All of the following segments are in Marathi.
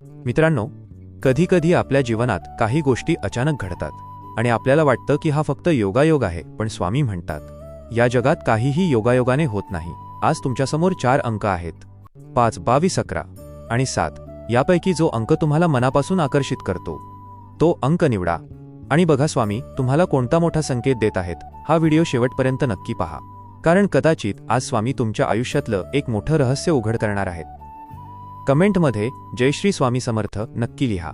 मित्रांनो, कधी-कधी आपल्या जीवनात काही गोष्टी अचानक घडतात आणि आपल्याला वाटतं की हा फक्त योगायोग आहे, पण स्वामी म्हणतात, या जगात काहीही योगायोगाने होत नाही. आज तुमच्यासमोर 4 अंक आहेत: 5, 22, 11 आणि 7. यापैकी जो अंक तुम्हाला मनापासून आकर्षित करतो तो अंक निवडा आणि बघा स्वामी तुम्हाला कोणता मोठा संकेत देत आहेत. हा व्हिडिओ शेवटपर्यंत नक्की पहा, कारण कदाचित आज स्वामी तुमच्या आयुष्यातलं एक मोठं रहस्य उघड करणार आहेत. कमेंटमध्ये जय श्री स्वामी समर्थ नक्की लिहा.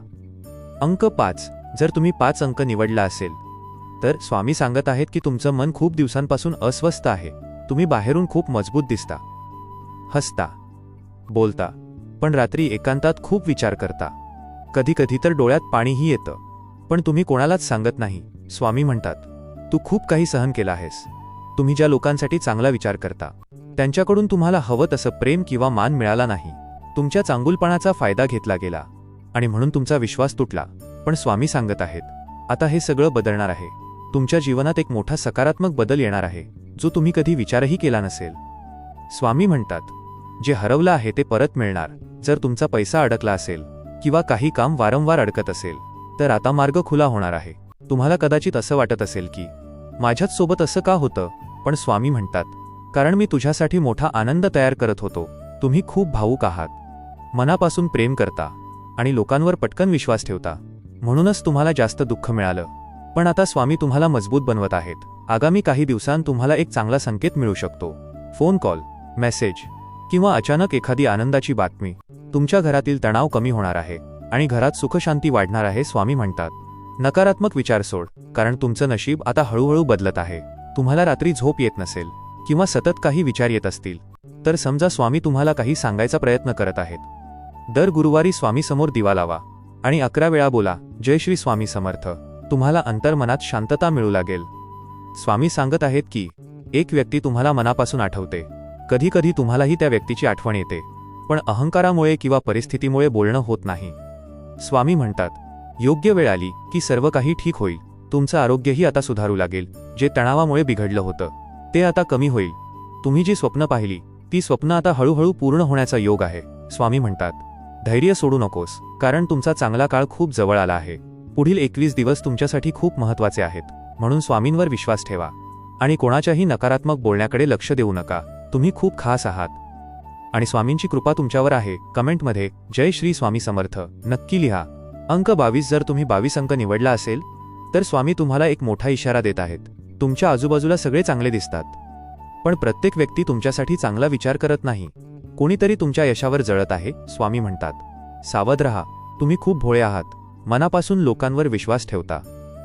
अंक 5. जर तुम्ही 5 अंक निवडला असेल तर स्वामी सांगत आहेत की तुमचं मन खूप दिवसांपासून अस्वस्थ आहे. तुम्ही बाहेरून खूप मजबूत दिसता, हसता, बोलता, पण रात्री एकांतात खूप विचार करता. कधी-कधी तर डोळ्यात पाणीही येतं, पण तुम्ही कोणालाच सांगत नाही. स्वामी म्हणतात, तू खूप काही सहन केलं आहेस. तुम्ही ज्या लोकांसाठी चांगला विचार करता त्यांच्याकडून तुम्हाला हवं तसं प्रेम किंवा मान मिळाला नाही. तुमच्या चांगुलपणाचा फायदा घेतला गेला आणि म्हणून तुमचा विश्वास तुटला. पण स्वामी सांगत आहेत, आता हे सगळं बदलणार आहे. तुमच्या जीवनात एक मोठा सकारात्मक बदल येणार आहे, जो तुम्ही कधी विचारही केला नसेल. स्वामी म्हणतात, जे हरवलं आहे ते परत मिळणार. जर तुमचा पैसा अडकला असेल किंवा काही काम वारंवार अडकत असेल तर आता मार्ग खुला होणार आहे. तुम्हाला कदाचित असं वाटत असेल की माझ्याच सोबत असं का होतं, पण स्वामी म्हणतात, कारण मी तुझ्यासाठी मोठा आनंद तयार करत होतो. तुम्ही खूप भावूक आहात, मनापासून प्रेम करता आणि लोकांवर पटकन विश्वास ठेवता, म्हणूनच तुम्हाला जास्त दुःख मिळालं. पण आता स्वामी तुम्हाला मजबूत बनवत आहेत. आगामी काही दिवसांत तुम्हाला एक चांगला संकेत मिळू शकतो. फोन कॉल, मेसेज किंवा अचानक एखादी आनंदाची बातमी. तुमच्या घरातील तणाव कमी होणार आहे आणि घरात सुखशांती वाढणार आहे. स्वामी म्हणतात, नकारात्मक विचार सोड, कारण तुमचं नशीब आता हळूहळू बदलत आहे. तुम्हाला रात्री झोप येत नसेल किंवा सतत काही विचार येत असतील तर समजा स्वामी तुम्हाला काही सांगायचा प्रयत्न करत आहेत. दर गुरुवारी स्वामी समोर दिवा लावा आणि 11 वेळा बोला, जय श्री स्वामी समर्थ. तुम्हाला अंतर्मनात शांतता मिळू लागेल. स्वामी सांगत आहेत की एक व्यक्ती तुम्हाला मनापासून आठवते. कधी-कधी तुम्हालाही त्या व्यक्तीची आठवण येते, पण अहंकारामुळे किंवा परिस्थितीमुळे बोलणं होत नाही. स्वामी म्हणतात, योग्य वेळ आली की सर्व काही ठीक होईल. तुमचं आरोग्यही आता सुधारू लागेल. जे तणावामुळे बिघडलं होतं ते आता कमी होईल. तुम्ही जी स्वप्न पाहिली ती स्वप्न आता हळूहळू पूर्ण होण्याचा योग आहे. स्वामी म्हणतात, धैर्य सोडू नकोस, कारण तुमचा चांगला काळ खूप जवळ आला आहे. पुढील 21 दिवस तुमच्यासाठी खूप महत्त्वाचे आहेत, म्हणून स्वामींवर विश्वास ठेवा आणि कोणाच्याही नकारात्मक बोलण्याकडे लक्ष देऊ नका. तुम्ही खूप खास आहात आणि स्वामींची कृपा तुमच्यावर आहे. कमेंटमध्ये जय श्री स्वामी समर्थ नक्की लिहा. अंक 22. जर तुम्ही 22 अंक निवडला असेल तर स्वामी तुम्हाला एक मोठा इशारा देत आहेत. तुमच्या आजूबाजूला सगळे चांगले दिसतात, पण प्रत्येक व्यक्ती तुमच्यासाठी चांगला विचार करत नाही. कोणीतरी तुमच्या यशावर जळत आहे. स्वामी म्हणतात, सावध रहा. तुम्ही खूप भोळे आहात, मनापासून लोकांवर विश्वास ठेवता,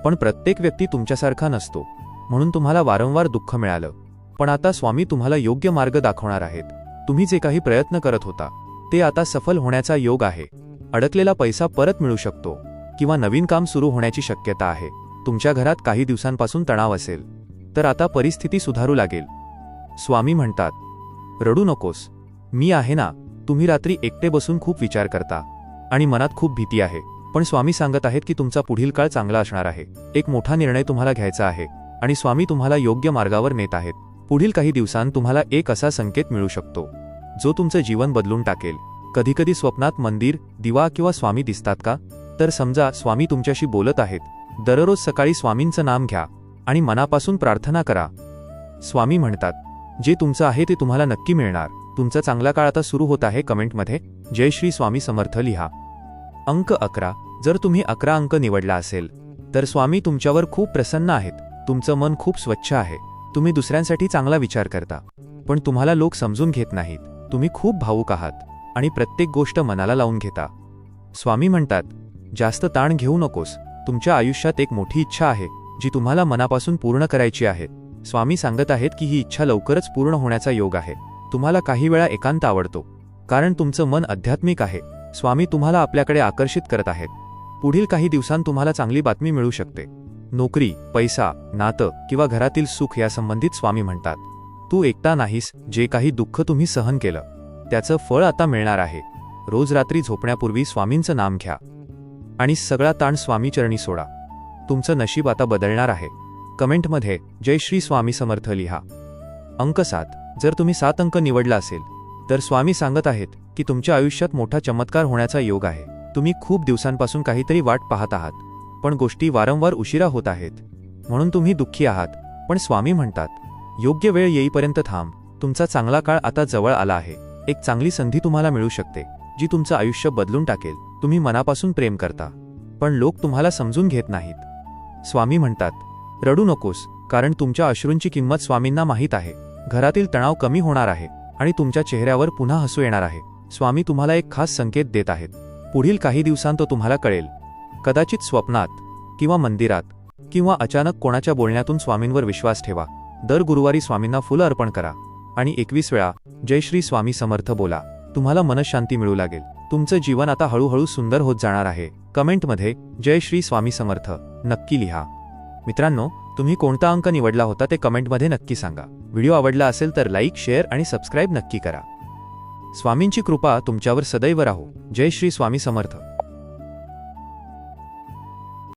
पण प्रत्येक व्यक्ती तुमच्यासारखा नसतो, म्हणून तुम्हाला वारंवार दुःख मिळालं. पण आता स्वामी तुम्हाला योग्य मार्ग दाखवणार आहेत. तुम्ही जे काही प्रयत्न करत होता ते आता सफल होण्याचा योग आहे. अडकलेला पैसा परत मिळू शकतो किंवा नवीन काम सुरू होण्याची शक्यता आहे. तुमच्या घरात काही दिवसांपासून तणाव असेल तर आता परिस्थिती सुधारू लागेल. स्वामी म्हणतात, रडू नकोस, मी आहे ना. तुम्ही रात्री एकटे बसून खूप विचार करता आणि मनात खूप भीती आहे, पण स्वामी सांगत आहेत की तुमचा पुढील काळ चांगला असणार आहे. एक मोठा निर्णय तुम्हाला घ्यायचा आहे आणि स्वामी तुम्हाला योग्य मार्गावर नेत आहेत. पुढील काही दिवसांत तुम्हाला एक असा संकेत मिळू शकतो जो तुमचं जीवन बदलून टाकेल. कधीकधी स्वप्नात मंदिर, दिवा किंवा स्वामी दिसतात का? तर समजा स्वामी तुमच्याशी बोलत आहेत. दररोज सकाळी स्वामींचं नाम घ्या आणि मनापासून प्रार्थना करा. स्वामी म्हणतात, जे तुमचं आहे ते तुम्हाला नक्की मिळणार. तुमचा चांगला काळ आता सुरू होत आहे. कमेंटमध्ये जय श्री स्वामी समर्थ लिहा. अंक 11. जर तुम्ही 11 अंक निवडला असेल तर स्वामी तुमच्यावर खूप प्रसन्न आहेत. तुमचं मन खूप स्वच्छ आहे. तुम्ही दुसऱ्यांसाठी चांगला विचार करता, पण तुम्हाला लोक समजून घेत नाहीत. तुम्ही खूप भावूक आहात आणि प्रत्येक गोष्ट मनाला लावून घेता. स्वामी म्हणतात, जास्त ताण घेऊ नकोस. तुमच्या आयुष्यात एक मोठी इच्छा आहे जी तुम्हाला मनापासून पूर्ण करायची आहे. स्वामी सांगत आहेत की ही इच्छा लवकरच पूर्ण होण्याचा योग आहे. तुम्हाला काही वेळा एकांत आवडतो, कारण तुमचं मन आध्यात्मिक आहे. स्वामी तुम्हाला आपल्याकडे आकर्षित करत आहेत. पुढील काही दिवसांत तुम्हाला चांगली बातमी मिळू शकते. नोकरी, पैसा, नातं किंवा घरातील सुख यासंबंधित स्वामी म्हणतात, तू एकटा नाहीस. जे काही दुःख तुम्ही सहन केलं त्याचं फळ आता मिळणार आहे. रोज रात्री झोपण्यापूर्वी स्वामींचं नाम घ्या आणि सगळा ताण स्वामी चरणी सोडा. तुमचं नशीब आता बदलणार आहे. कमेंटमध्ये जय श्री स्वामी समर्थ लिहा. अंक 7. जर तुम्ही 7 अंक निवडला असेल तर स्वामी सांगत आहेत की तुमच्या आयुष्यात मोठा चमत्कार होण्याचा योग आहे. तुम्ही खूप दिवसांपासून काहीतरी वाट पाहत आहात, पण गोष्टी वारंवार उशिरा होत आहेत, म्हणून तुम्ही दुःखी आहात. पण स्वामी म्हणतात, योग्य वेळ येईपर्यंत थांब. तुमचा चांगला काळ आता जवळ आला आहे. एक चांगली संधी तुम्हाला मिळू शकते, जी तुमचं आयुष्य बदलून टाकेल. तुम्ही मनापासून प्रेम करता, पण लोक तुम्हाला समजून घेत नाहीत. स्वामी म्हणतात, रडू नकोस, कारण तुमच्या अश्रूंची किंमत स्वामींना माहीत आहे. घरातील तणाव कमी होणार आहे आणि तुमच्या चेहऱ्यावर पुन्हा हसू येणार आहे. स्वामी तुम्हाला एक खास संकेत देत आहेत. पुढील काही दिवसांत तो तुम्हाला कळेल. कदाचित स्वप्नात किंवा मंदिरात किंवा अचानक कोणाच्या बोलण्यातून स्वामींवर विश्वास ठेवा. दर गुरुवारी स्वामींना फुलं अर्पण करा आणि 21 वेळा जय श्री स्वामी समर्थ बोला. तुम्हाला मनशांती मिळू लागेल. तुमचं जीवन आता हळूहळू सुंदर होत जाणार आहे. कमेंटमध्ये जय श्री स्वामी समर्थ नक्की लिहा. मित्रांनो, तुम्ही कोणता अंक निवडला होता ते कमेंटमध्ये नक्की सांगा. व्हिडिओ आवडला असेल तर लाईक, शेअर आणि सबस्क्राईब नक्की करा. स्वामींची कृपा तुमच्यावर सदैव राहो. जय श्री स्वामी समर्थ.